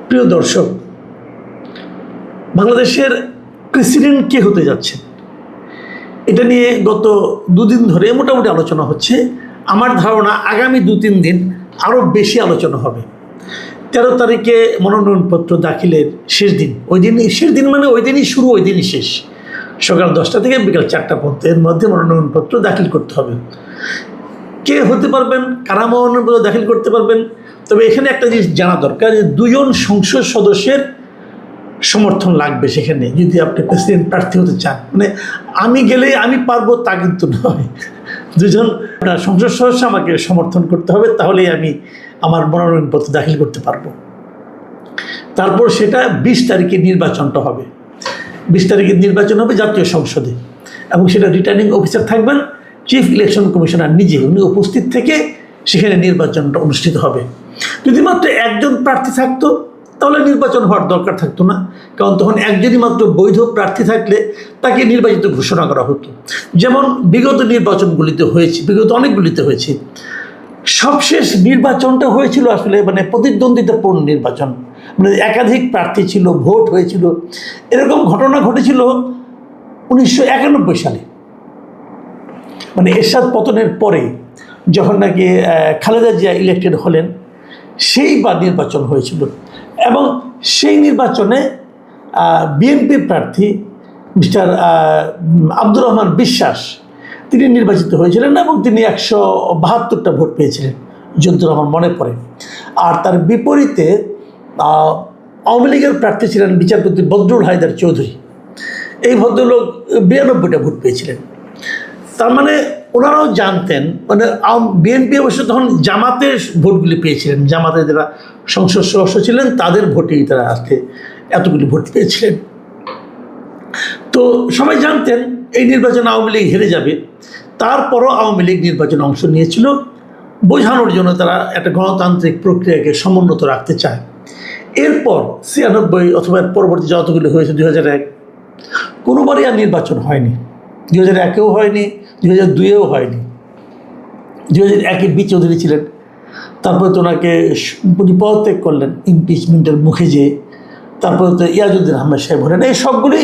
প্রিয় দর্শক, বাংলাদেশের প্রেসিডেন্ট কে হতে যাচ্ছে এটা নিয়ে গত দুদিন ধরে মোটামুটি আলোচনা হচ্ছে। আমার ধারণা আগামী 2-3 দিন আরও বেশি আলোচনা হবে। 13 তারিখে মনোনয়নপত্র দাখিলের শেষ দিন। ওই দিন মানে ওই দিনই শুরু, ওই দিনই শেষ। সকাল 10টা থেকে বিকাল 4টা পর্যন্ত এর মধ্যে মনোনয়নপত্র দাখিল করতে হবে। কে হতে পারবেন, কারা মনোনয়নপত্র দাখিল করতে পারবেন? তবে এখানে একটা জিনিস জানা দরকার যে 2 জন সংসদ সদস্যের সমর্থন লাগবে সেখানে, যদি আপনি প্রেসিডেন্ট প্রার্থী হতে চান। মানে আমি গেলে আমি পারবো তা কিন্তু নয়। 2 জন সংসদ সদস্য আমাকে সমর্থন করতে হবে, তাহলেই আমি আমার মনোনয়নপত্র দাখিল করতে পারবো। তারপর সেটা 20 তারিখে নির্বাচনটা হবে। 20 তারিখে নির্বাচন হবে জাতীয় সংসদে, এবং সেটা রিটার্নিং অফিসার থাকবেন চিফ ইলেকশন কমিশনার নিজে, উনি উপস্থিত থেকে সেখানে নির্বাচনটা অনুষ্ঠিত হবে। যদি মাত্র একজন প্রার্থী থাকতো তাহলে নির্বাচন হওয়ার দরকার থাকতো না, কারণ তখন একজনই মাত্র বৈধ প্রার্থী থাকলে তাকে নির্বাচিত ঘোষণা করা হতো, যেমন বিগত নির্বাচনগুলিতে হয়েছে, বিগত অনেকগুলিতে হয়েছে। সবশেষ নির্বাচনটা হয়েছিল আসলে মানে প্রতিদ্বন্দ্বিতাপূর্ণ নির্বাচন, মানে একাধিক প্রার্থী ছিল, ভোট হয়েছিল। এরকম ঘটনা ঘটেছিল 1991 সালে, মানে এরশাদ পতনের পরে, যখন নাকি খালেদা জিয়া ইলেক্টেড হলেন, সেইবার নির্বাচন হয়েছিল। এবং সেই নির্বাচনে বিএনপি প্রার্থী মিস্টার আব্দুর রহমান বিশ্বাস তিনি নির্বাচিত হয়েছিলেন, এবং তিনি 172টা ভোট পেয়েছিলেন যদ্দূর আমার মনে পড়ে। আর তার বিপরীতে আওয়ামী লীগের প্রার্থী ছিলেন বিচারপতি বদরুল হায়দার চৌধুরী। এই ভদ্রলোক 92টা ভোট পেয়েছিলেন। তার মানে ওনারাও জানতেন, মানে বিএনপি অবশ্য তখন জামাতের ভোটগুলি পেয়েছিলেন, জামাতের যারা সংসদ সদস্য ছিলেন তাদের ভোটেই তারা আজকে এতগুলি ভোট পেয়েছিলেন। তো সবাই জানতেন এই নির্বাচনে আওয়ামী লীগ হেরে যাবে। তারপরও আওয়ামী লীগ নির্বাচনে অংশ নিয়েছিল, বোঝানোর জন্য তারা একটা গণতান্ত্রিক প্রক্রিয়াকে সমুন্নত রাখতে চায়। এরপর 96 অথবা পরবর্তী যতগুলি হয়েছে 2001, কোনোবারই আর নির্বাচন হয়নি। 2001-এও হয়নি, 2002-এও হয়নি। 2001-এ বি চৌধুরী ছিলেন, তারপরে তো ওনাকে পদত্যাগ করলেন ইমপিচমেন্টের মুখে যেয়ে। তারপরে তো ইয়াজউদ্দিন আহমেদ সাহেব হলেন। এই সবগুলি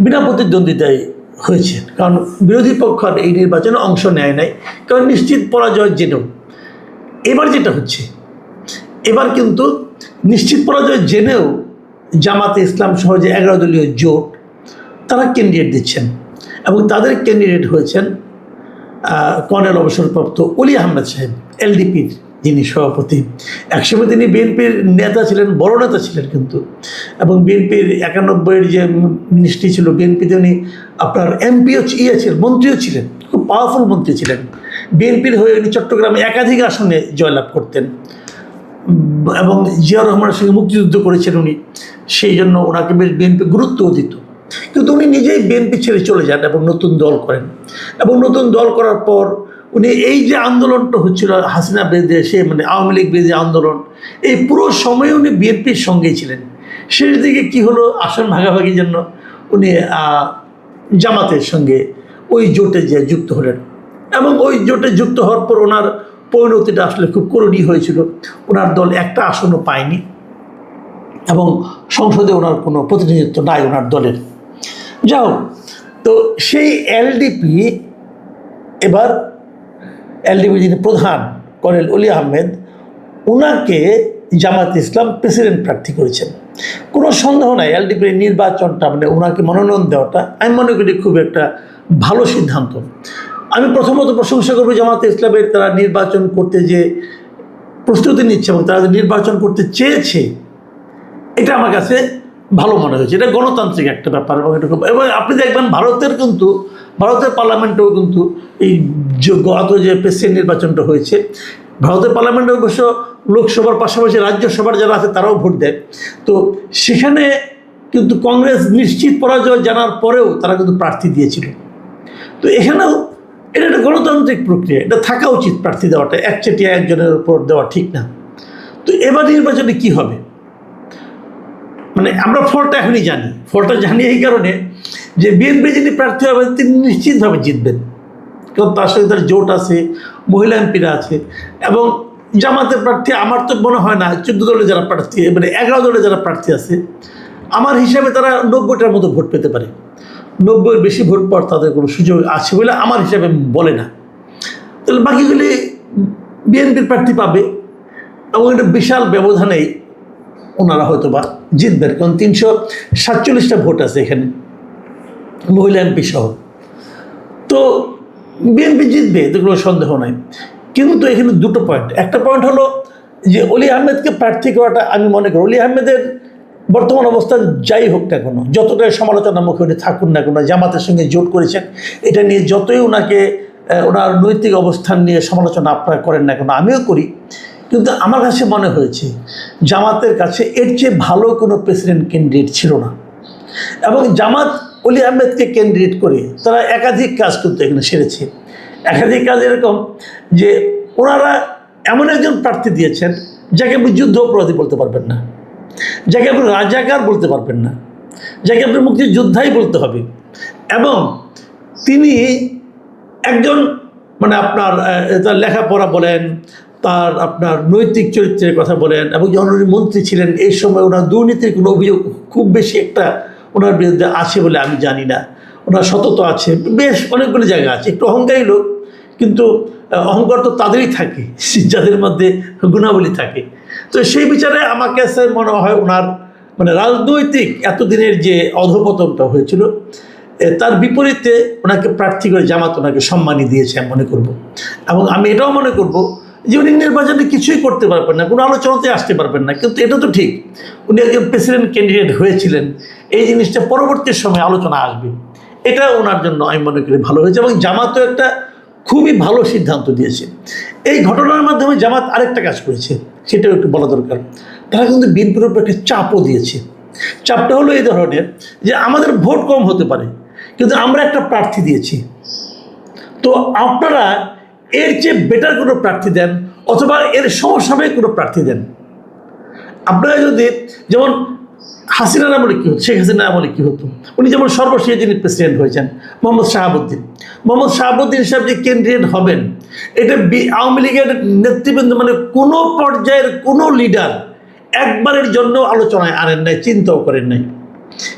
বিনা প্রতিদ্বন্দ্বিতায় হয়েছে, কারণ বিরোধী পক্ষ আর এই নির্বাচনে অংশ নেয় নাই, কারণ নিশ্চিত পরাজয় জেনেও। এবার যেটা হচ্ছে, এবার কিন্তু নিশ্চিত পরাজয় জেনেও জামাতে ইসলাম সহ যে 11 দলীয় জোট, তারা ক্যান্ডিডেট দিচ্ছেন, এবং তাদের ক্যান্ডিডেট হয়েছেন কর্নেল অবসরপ্রাপ্ত অলি আহমেদ সাহেব, এলডিপির যিনি সভাপতি। একসময় তিনি বিএনপির নেতা ছিলেন, বড় নেতা ছিলেন কিন্তু, এবং বিএনপির 91-এর যে মিনিস্ট্রি ছিল বিএনপিতে, উনি আপনার এমপিও ছিলেন, মন্ত্রীও ছিলেন, খুব পাওয়ারফুল মন্ত্রী ছিলেন। বিএনপির হয়ে উনি চট্টগ্রামে একাধিক আসনে জয়লাভ করতেন, এবং জিয়াউর রহমানের সঙ্গে মুক্তিযুদ্ধ করেছেন উনি, সেই জন্য ওনাকে বেশ বিএনপি গুরুত্বও দিত। কিন্তু উনি নিজেই বিএনপি ছেড়ে চলে যান এবং নতুন দল করেন। এবং নতুন দল করার পর উনি এই যে আন্দোলনটা হচ্ছিল হাসিনা বিরুদ্ধে, সে মানে আওয়ামী লীগ বিরোধী আন্দোলন, এই পুরো সময়ে উনি বিএনপির সঙ্গেই ছিলেন। শেষ দিকে কী হলো, আসন ভাগাভাগির জন্য উনি জামাতের সঙ্গে ওই জোটে যে যুক্ত হলেন, এবং ওই জোটে যুক্ত হওয়ার পর ওনার পরিণতিটা আসলে খুব করুণই হয়েছিল। ওনার দল একটা আসনও পায়নি, এবং সংসদে ওনার কোনো প্রতিনিধিত্ব নাই ওনার দলের। যাও, তো সেই এলডিপি এবার এলডিপির যিনি প্রধান কর্নেল অলি আহমেদ, ওনাকে জামাত ইসলাম প্রেসিডেন্ট প্রার্থী করেছেন। কোনো সন্দেহ নাই এলডিপির নির্বাচনটা, মানে ওনাকে মনোনয়ন দেওয়াটা আমি মনে করি খুব একটা ভালো সিদ্ধান্ত। আমি প্রথমত প্রশংসা করবো জামাত ইসলামের, তারা নির্বাচন করতে যে প্রস্তুতি নিচ্ছে এবং তারা যে নির্বাচন করতে চেয়েছে, এটা আমার কাছে ভালো মনে হয়েছে। এটা গণতান্ত্রিক একটা ব্যাপার, এবং এটা খুব, এবং আপনি দেখবেন ভারতের পার্লামেন্টেও কিন্তু এই গত যে প্রেসিডেন্ট নির্বাচনটা হয়েছে, ভারতের পার্লামেন্টে অবশ্য লোকসভার পাশাপাশি রাজ্যসভার যারা আছে তারাও ভোট দেয়। তো সেখানে কিন্তু কংগ্রেস নিশ্চিত পরাজয় জানার পরেও তারা কিন্তু প্রার্থী দিয়েছিল। তো এখানেও এটা একটা গণতান্ত্রিক প্রক্রিয়া, এটা থাকা উচিত প্রার্থী দেওয়াটা, একচেটিয়া একজনের উপর দেওয়া ঠিক না। তো এবার নির্বাচনে কী হবে, মানে আমরা ফলটা এখনই জানি। ফলটা জানি এই কারণে যে বিএনপি যিনি প্রার্থী হবেন তিনি নিশ্চিতভাবে জিতবেন, কারণ তার সঙ্গে তার জোট আছে, মহিলা এমপিরা আছে, এবং জামাতের প্রার্থী আমার তো মনে হয় না 14 দলে যারা প্রার্থী, মানে 11 দলে যারা প্রার্থী আছে, আমার হিসাবে তারা 90টার মতো ভোট পেতে পারে। 90-এর বেশি ভোট পাওয়ার তাদের কোনো সুযোগ আছে বলে আমার হিসাবে বলে না। তাহলে বাকিগুলি বিএনপির প্রার্থী পাবে এবং এটা বিশাল ব্যবধানেই ওনারা হয়তো বা জিতবেন, কারণ 347টা ভোট আছে এখানে, মহিলা এমপি সহ। তো বিএনপি জিতবে, এতে কোনো সন্দেহ নাই। কিন্তু এখানে দুটো পয়েন্ট। একটা পয়েন্ট হলো যে অলি আহমেদকে প্রার্থী করাটা, আমি মনে করি অলি আহমেদের বর্তমান অবস্থা যাই হোক না কেন, যতটাই সমালোচনার মুখে উনি থাকুন না কেন, জামাতের সঙ্গে জোট করেছেন, এটা নিয়ে যতই ওনাকে ওনার নৈতিক অবস্থান নিয়ে সমালোচনা আপনারা করেন না কেন, আমিও করি, কিন্তু আমার কাছে মনে হয়েছে জামাতের কাছে এর চেয়ে ভালো কোনো প্রেসিডেন্ট ক্যান্ডিডেট ছিল না। এবং জামাত অলি আহমেদকে ক্যান্ডিডেট করে তারা একাধিক কাজ কিন্তু এখানে সেরেছে। একাধিক কাজ এরকম যে ওনারা এমন একজন প্রার্থী দিয়েছেন যাকে আপনি যুদ্ধ অপরাধী বলতে পারবেন না, যাকে আপনি রাজাকার বলতে পারবেন না, যাকে আপনি মুক্তিযোদ্ধাই বলতে হবে। এবং তিনি একজন মানে আপনার তার লেখাপড়া বলেন, তার আপনার নৈতিক চরিত্রের কথা বলেন, এবং যখন উনি মন্ত্রী ছিলেন এই সময় ওনার দুর্নীতির কোনো অভিযোগ খুব বেশি একটা ওনার বিরুদ্ধে আছে বলে আমি জানি না। ওনার সততা আছে, বেশ অনেকগুলো জায়গা আছে। একটু অহংকারী লোক, কিন্তু অহংকার তো তাদেরই থাকে যাদের মধ্যে গুণাবলী থাকে। তো সেই বিচারে আমার কাছে মনে হয় ওনার মানে রাজনৈতিক এতদিনের যে অধঃপতনটা হয়েছিল তার বিপরীতে ওনাকে প্রার্থী করে জামাত ওনাকে সম্মানই দিয়েছে আমি মনে করব। এবং আমি এটাও মনে করব যে উনি নির্বাচনে কিছুই করতে পারবেন না, কোনো আলোচনাতে আসতে পারবেন না, কিন্তু এটা তো ঠিক উনি একজন প্রেসিডেন্ট ক্যান্ডিডেট হয়েছিলেন, এই জিনিসটা পরবর্তী সময়ে আলোচনা আসবে, এটা ওনার জন্য আমি মনে করি ভালো হয়েছে। এবং জামাতও একটা খুবই ভালো সিদ্ধান্ত দিয়েছে। এই ঘটনার মাধ্যমে জামাত আরেকটা কাজ করেছে, সেটাও একটু বলা দরকার। তারা কিন্তু বিএনপির উপর একটা চাপও দিয়েছে। চাপটা হলো এই ধরনের যে আমাদের ভোট কম হতে পারে, কিন্তু আমরা একটা প্রার্থী দিয়েছি, তো আপনারা এর চেয়ে বেটার কোনো প্রার্থী দেন অথবা এর সমসাময়িক কোনো প্রার্থী দেন। আপনারা যদি যেমন হাসিনার আমলে কী হতো, শেখ হাসিনার আমলে কী হতো, উনি যেমন সর্বশেষ যিনি প্রেসিডেন্ট হয়েছেন মোহাম্মদ শাহাবুদ্দিন সাহেব যে ক্যান্ডিডেট হবেন, এটা আওয়ামী লীগের নেতৃবৃন্দ মানে কোনো পর্যায়ের কোনো লিডার একবারের জন্য আলোচনায় আনেন নাই, চিন্তাও করেন নাই।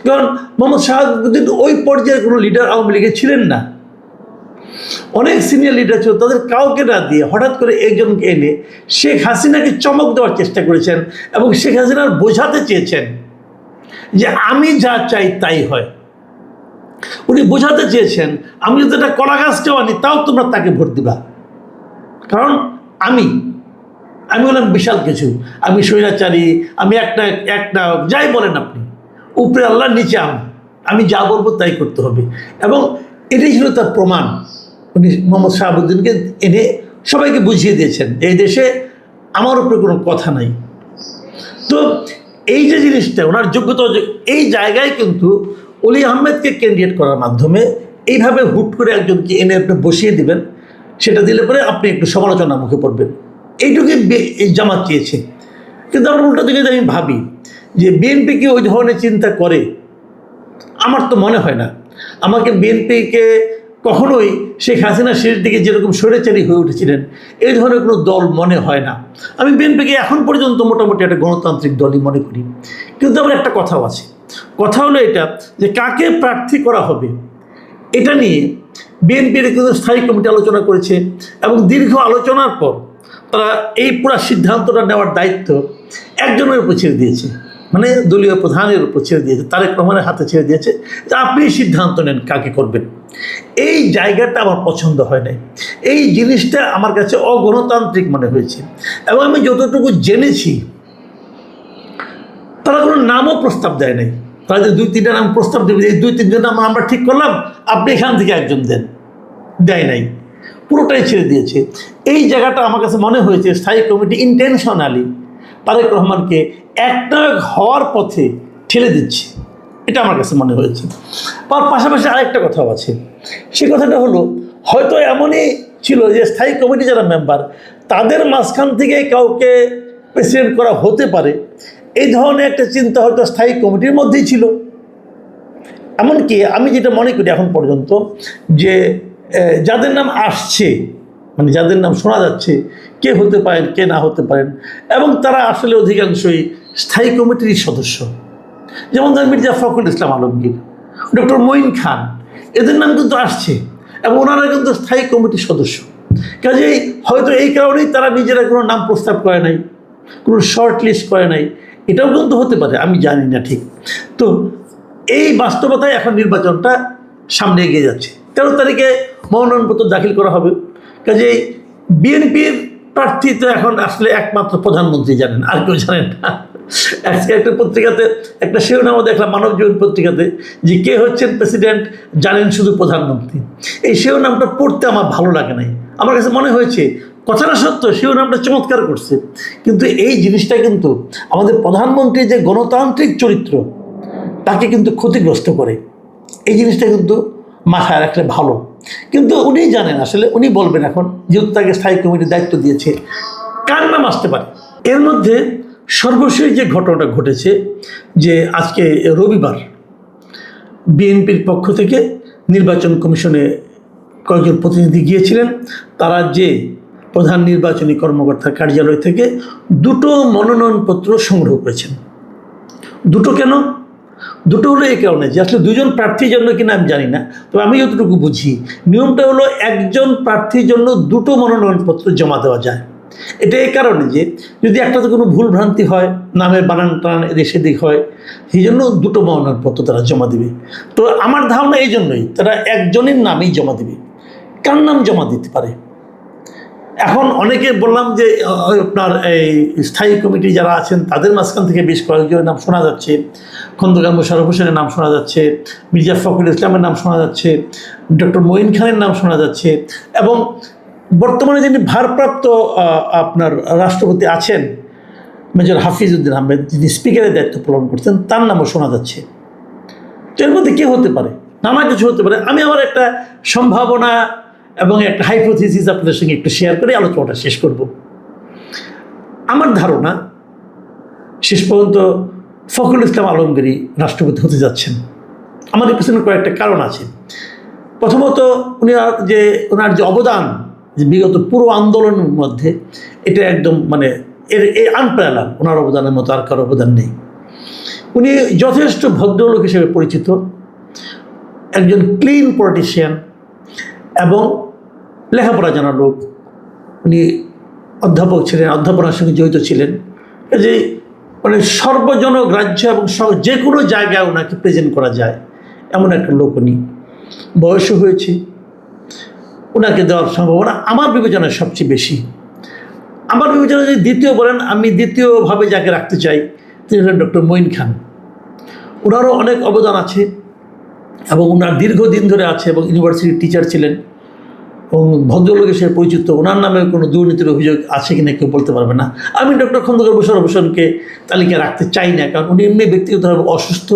কারণ মোহাম্মদ শাহাবুদ্দিন ওই পর্যায়ের কোনো লিডার আওয়ামী লীগে ছিলেন না। অনেক সিনিয়র লিডার ছিল, তাদের কাউকে না দিয়ে হঠাৎ করে একজনকে এনে শেখ হাসিনাকে চমক দেওয়ার চেষ্টা করেছেন এবং শেখ হাসিনার বোঝাতে চেয়েছেন যে আমি যা চাই তাই হয়। উনি বোঝাতে চেয়েছেন আমি যদি একটা কলা গাছটাও আনি তাও তোমরা তাকে ভোট দিবা, কারণ আমি বললাম বিশাল কিছু, আমি স্বৈরাচারী, আমি একটা যাই বলেন আপনি, উপরে আল্লাহ নিচে আমি যা বলবো তাই করতে হবে। এবং এটাই ছিল তার প্রমাণ। উনি মোহাম্মদ শাহাবুদ্দিনকে এনে সবাইকে বুঝিয়ে দিয়েছেন এই দেশে আমার উপরে কোনো কথা নাই। তো এই যে জিনিসটা ওনার যোগ্যতা, এই জায়গায় কিন্তু অলি আহমেদকে ক্যান্ডিডেট করার মাধ্যমে এইভাবে হুট করে একজনকে এনে আপনি বসিয়ে দিবেন, সেটা দিলে পরে আপনি একটু সমালোচনার মুখে পড়বেন, এইটুকুই জামাত চেয়েছে। কিন্তু আমার উল্টা দিকে আমি ভাবি যে বিএনপি কি ওই ধরনের চিন্তা করে, আমার তো মনে হয় না। আমাকে বিএনপিকে কখনোই শেখ হাসিনা শেষ দিকে যেরকম স্বৈরাচারী হয়ে উঠেছিলেন এই ধরনের কোনো দল মনে হয় না। আমি বিএনপিকে এখন পর্যন্ত মোটামুটি একটা গণতান্ত্রিক দলই মনে করি। কিন্তু আমার একটা কথাও আছে, কথা হলো এটা যে কাকে প্রার্থী করা হবে এটা নিয়ে বিএনপির কিন্তু স্থায়ী কমিটি আলোচনা করেছে এবং দীর্ঘ আলোচনার পর তারা এই পুরো সিদ্ধান্তটা নেওয়ার দায়িত্ব একজনের উপর ছেড়ে দিয়েছে, মানে দলীয় প্রধানের উপর ছেড়ে দিয়েছে, তারেক রহমানের হাতে ছেড়ে দিয়েছে যে আপনি সিদ্ধান্ত নেন কাকে করবেন। এই জায়গাটা আমার পছন্দ হয় নাই, এই জিনিসটা আমার কাছে অগণতান্ত্রিক মনে হয়েছে। এবং আমি যতটুকু জেনেছি তারা কোনো নামও প্রস্তাব দেয় নাই। তারা যে 2-3টা নাম প্রস্তাব দেবে, এই 2-3জন নাম আমরা ঠিক করলাম আপনি এখান থেকে একজন দেন, দেয় নাই, পুরোটাই ছেড়ে দিয়েছে। এই জায়গাটা আমার কাছে মনে হয়েছে স্থায়ী কমিটি ইন্টেনশনালি তারেক রহমানকে একনায়ক হওয়ার পথে ঠেলে দিচ্ছে, এটা আমার কাছে মনে হয়েছে। তার পাশাপাশি আরেকটা কথাও আছে, সে কথাটা হলো হয়তো এমনই ছিল যে স্থায়ী কমিটি যারা মেম্বার তাদের মাঝখান থেকে কাউকে প্রেসিডেন্ট করা হতে পারে, এই ধরনের একটা চিন্তা হয়তো স্থায়ী কমিটির মধ্যেই ছিল। এমনকি আমি যেটা মনে করি এখন পর্যন্ত যে যাদের নাম আসছে মানে যাদের নাম শোনা যাচ্ছে কে হতে পারেন কে না হতে পারেন, এবং তারা আসলে অধিকাংশই স্থায়ী কমিটির সদস্য। যেমন ধরেন মির্জা ফখরুল ইসলাম আলমগীর, ডক্টর মঈন খান, এদের নাম কিন্তু আসছে এবং ওনারা কিন্তু স্থায়ী কমিটির সদস্য। কাজেই হয়তো এই কারণেই তারা নিজেরা কোনো নাম প্রস্তাব করে নাই, কোনো শর্ট লিস্ট করে নাই, এটাও কিন্তু হতে পারে, আমি জানি না ঠিক। তো এই বাস্তবতায় এখন নির্বাচনটা সামনে এগিয়ে যাচ্ছে। 13 তারিখে মনোনয়নপত্র দাখিল করা হবে। কাজেই বিএনপির প্রার্থী তো এখন আসলে একমাত্র প্রধানমন্ত্রী জানেন, আর কেউ জানেন না। আজকে একটা পত্রিকাতে একটা শিরোনামও দেখলাম, মানব জীবন পত্রিকাতে, যে কে হচ্ছেন প্রেসিডেন্ট জানেন শুধু প্রধানমন্ত্রী। এই শিরোনামটা পড়তে আমার ভালো লাগে নাই। আমার কাছে মনে হয়েছে কথাটা সত্য, শিরোনামটা চমৎকার করছে, কিন্তু এই জিনিসটা কিন্তু আমাদের প্রধানমন্ত্রীর যে গণতান্ত্রিক চরিত্র তাকে কিন্তু ক্ষতিগ্রস্ত করে। এই জিনিসটা কিন্তু মাথায় রাখলে ভালো। কিন্তু উনি জানেন, আসলে উনি বলবেন এখন, যেহেতু তাকে স্থায়ী কমিটির দায়িত্ব দিয়েছে, কার নাম আসতে পারে। এর মধ্যে সর্বশেষ যে ঘটনাটা ঘটেছে, যে আজকে রবিবার বিএনপির পক্ষ থেকে নির্বাচন কমিশনে কয়েকজন প্রতিনিধি গিয়েছিলেন। তারা যে প্রধান নির্বাচনী কর্মকর্তার কার্যালয় থেকে 2টো মনোনয়নপত্র সংগ্রহ করেছেন। 2টো কেন? 2টো হলো এই কারণে যে আসলে 2জন প্রার্থীর জন্য কিনা আমি জানি না, তবে আমি যতটুকু বুঝি নিয়মটা হলো একজন প্রার্থীর জন্য 2টো মনোনয়নপত্র জমা দেওয়া যায়। এটা এই কারণে যে যদি একটাতে কোনো ভুল ভ্রান্তি হয়, নামের বানান টানান এদিক সেদিক হয়, সেই জন্য 2টো মনোনয়নপত্র তারা জমা দেবে। তো আমার ধারণা এই জন্যই তারা একজনের নামেই জমা দেবে। কার নাম জমা দিতে পারে? এখন অনেকে বললাম যে আপনার এই স্থায়ী কমিটি যারা আছেন তাদের মাঝখান থেকে বেশ কয়েকজনের নাম শোনা যাচ্ছে। খন্দকার মোশাররফ হোসেনের নাম শোনা যাচ্ছে, মির্জা ফখরুল ইসলামের নাম শোনা যাচ্ছে, ডক্টর মঈন খানের নাম শোনা যাচ্ছে, এবং বর্তমানে যিনি ভারপ্রাপ্ত আপনার রাষ্ট্রপতি আছেন মেজর হাফিজউদ্দিন আহমেদ, যিনি স্পিকারের দায়িত্ব পালন করছেন, তার নামও শোনা যাচ্ছে। তো এর মধ্যে কে হতে পারে? নানা কিছু হতে পারে। আমি আমার একটা সম্ভাবনা এবং একটা হাইপোথিসিস আপনাদের সঙ্গে একটু শেয়ার করে আলোচনাটা শেষ করব। আমার ধারণা শেষ পর্যন্ত ফখরুল ইসলাম আলমগীরই রাষ্ট্রপতি হতে যাচ্ছেন। আমার এর পিছনে কয়েকটা কারণ আছে। প্রথমত ওনার যে অবদান, যে বিগত পুরো আন্দোলনের মধ্যে, এটা একদম মানে এই আনপ্যারালাল। ওনার অবদানের মতো আর কারো অবদান নেই। উনি যথেষ্ট ভদ্রলোক হিসেবে পরিচিত, একজন ক্লিন পলিটিশিয়ান এবং লেখাপড়া জানা লোক। উনি অধ্যাপক ছিলেন, অধ্যাপনার সঙ্গে জড়িত ছিলেন। যে মানে সর্বজনগ্রাহ্য এবং যে কোনো জায়গায় ওনাকে প্রেজেন্ট করা যায় এমন একটা লোক উনি। বয়সও হয়েছে, ওনাকে দেওয়ার সম্ভাবনা আমার বিবেচনায় সবচেয়ে বেশি। আমার বিবেচনায় যদি দ্বিতীয় বলেন, আমি দ্বিতীয়ভাবে যাকে রাখতে চাই তিনি হলেন ডক্টর মঈন খান। ওনারও অনেক অবদান আছে এবং ওনার দীর্ঘদিন ধরে আছে, এবং ইউনিভার্সিটির টিচার ছিলেন এবং ভদ্রলোক হিসেবে পরিচিত। ওনার নামে কোনো দুর্নীতির অভিযোগ আছে কিনা কেউ বলতে পারবে না। আমি ডক্টর খন্দকার মোশাররফ হোসেনকে তালিকায় রাখতে চাই না, কারণ উনি এমনি ব্যক্তিগতভাবে অসুস্থ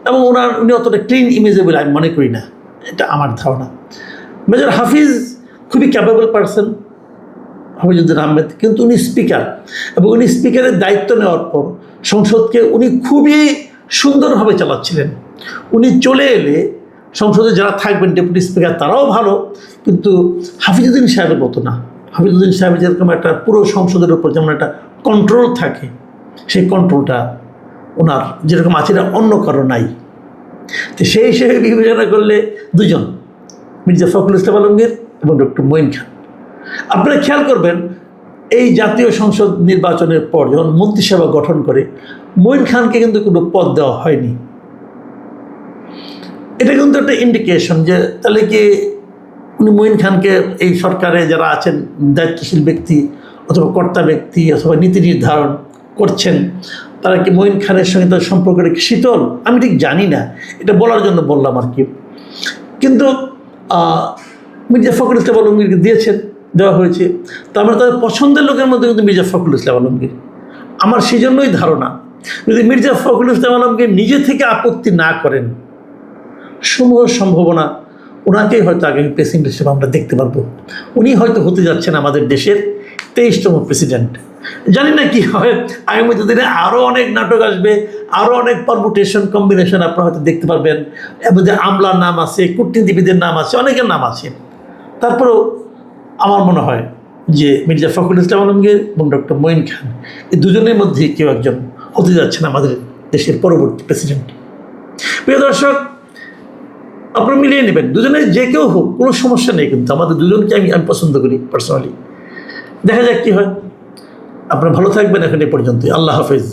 এবং উনি অতটা ক্লিন ইমেজেবল আমি মনে করি না, এটা আমার ধারণা। মেজর হাফিজ খুবই ক্যাপেবল পারসন, হাফিজউদ্দিন আহমেদ, কিন্তু উনি স্পিকার, এবং উনি স্পিকারের দায়িত্ব নেওয়ার পর সংসদকে উনি খুবই সুন্দরভাবে চালাচ্ছিলেন। উনি চলে এলে সংসদে যারা থাকবেন ডেপুটি স্পিকার তারাও ভালো, কিন্তু হাফিজউদ্দিন সাহেবের মতো না। হাফিজউদ্দিন সাহেবের যেরকম একটা পুরো সংসদের উপর যেমন একটা কন্ট্রোল থাকে, সেই কন্ট্রোলটা ওনার যেরকম আছে এটা অন্য কারো নাই। তো সেই হিসেবে বিবেচনা করলে 2জন, মির্জা ফখরুল ইসলাম আলমগীর এবং ডক্টর মঈন খান। আপনারা খেয়াল করবেন, এই জাতীয় সংসদ নির্বাচনের পর যখন মন্ত্রিসভা গঠন করে, মঈন খানকে কিন্তু কোনো পদ দেওয়া হয়নি। এটা কিন্তু একটা ইন্ডিকেশন যে তাহলে কি উনি মঈন খানকে এই সরকারে যারা আছেন দায়িত্বশীল ব্যক্তি অথবা কর্তা ব্যক্তি অথবা নীতি নির্ধারণ করছেন, তারা কি মঈন খানের সঙ্গে তার সম্পর্কটা কি শীতল? আমি ঠিক জানি না, এটা বলার জন্য বললাম আর কি। কিন্তু মির্জা ফখরুল ইসলাম আলমগীরকে দেওয়া হয়েছে। তো আমরা তাদের পছন্দের লোকের মধ্যে কিন্তু মির্জা ফখরুল ইসলাম আলমগীর। আমার সেই জন্যই ধারণা, যদি মির্জা ফখরুল ইসলাম আলমগীর নিজে থেকে আপত্তি না করেন, সমূহ সম্ভাবনা ওনাকেই হয়তো আগামী প্রেসিডেন্ট হিসেবে আমরা দেখতে পারবো। উনি হয়তো হতে যাচ্ছেন আমাদের দেশের 23তম প্রেসিডেন্ট। জানি না কি হয়, আগামী দিনে আরও অনেক নাটক আসবে, আরও অনেক পারমুটেশন কম্বিনেশন আপনারা হয়তো দেখতে পারবেন। এর মধ্যে আমলার নাম আছে, কূটনীতিবিদের নাম আছে, অনেকের নাম আছে। তারপরেও আমার মনে হয় যে মির্জা ফখরুল ইসলাম আলমগীর এবং ডক্টর মঈন খান এই দুজনের মধ্যে কেউ একজন হতে যাচ্ছেন আমাদের দেশের পরবর্তী প্রেসিডেন্ট। প্রিয় দর্শক, আপনারা মিলিয়ে নেবেন, দুজনের যে কেউ হোক কোনো সমস্যা নেই, কিন্তু আমাদের দুজনকে আমি পছন্দ করি পার্সোনালি। দেখা যাক কী হয়। আপনারা ভালো থাকবেন, এখন এ পর্যন্তই। আল্লাহ হাফেজ।